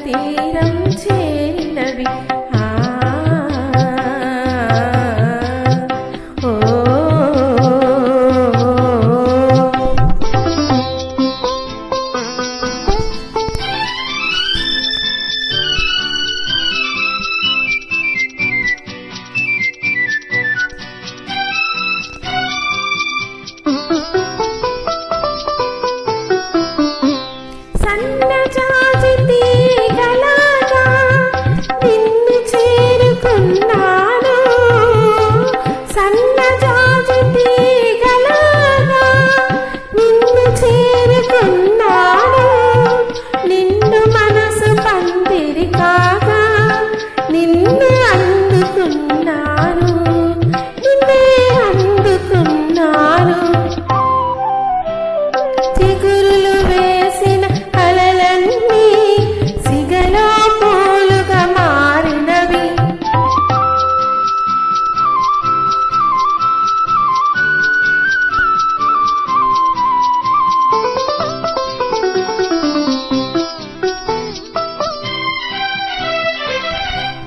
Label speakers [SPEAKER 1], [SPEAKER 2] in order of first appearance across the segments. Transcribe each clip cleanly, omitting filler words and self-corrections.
[SPEAKER 1] తీరం చేరినవి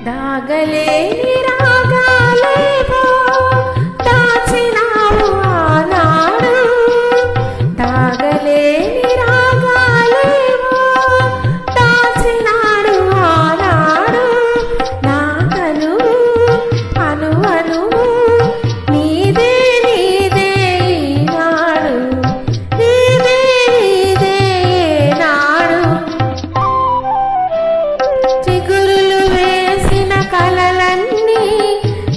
[SPEAKER 1] దాగలేని రాగాలేవో దాచినావు ఆనాడు, దాగలేని రాగాలేవో దాచినాడు ఆనాడు. నా కనువు అను అనువు నీదే నీదే ఈనాడు, నీదే నీదే నాడు. చిగురులు కలలన్నీ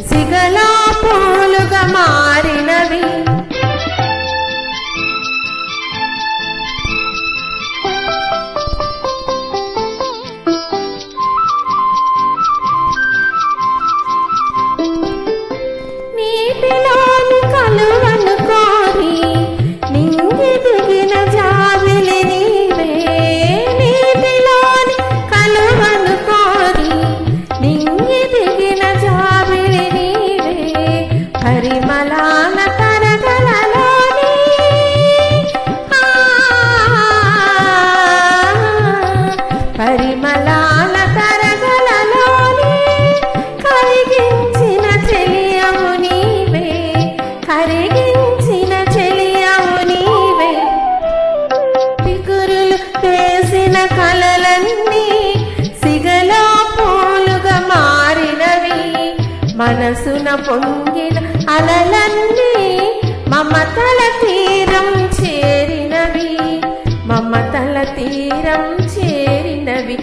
[SPEAKER 1] సిగలా పూలుగా మారినవి. నీటిలోని కలువను కోరి నింగి దిగిన జాబిలి నీవే, నీటిలోని కలువను కోరి నింగి దిగిన జాబిలి నీవే. పరిమళాల తరగలలోని పరిమళాల తరగలలోని కరిగించిన చెలియవు నీవే, కరిగించిన చెలియవు నీవే. పికురులు వేసిన కలలన్నీ సిగలో పూలుగా మారినవి. మనసున పొంగిన అలలన్నీ మమతల తీరం చేరినవి, మమతల తీరం చేరినవి.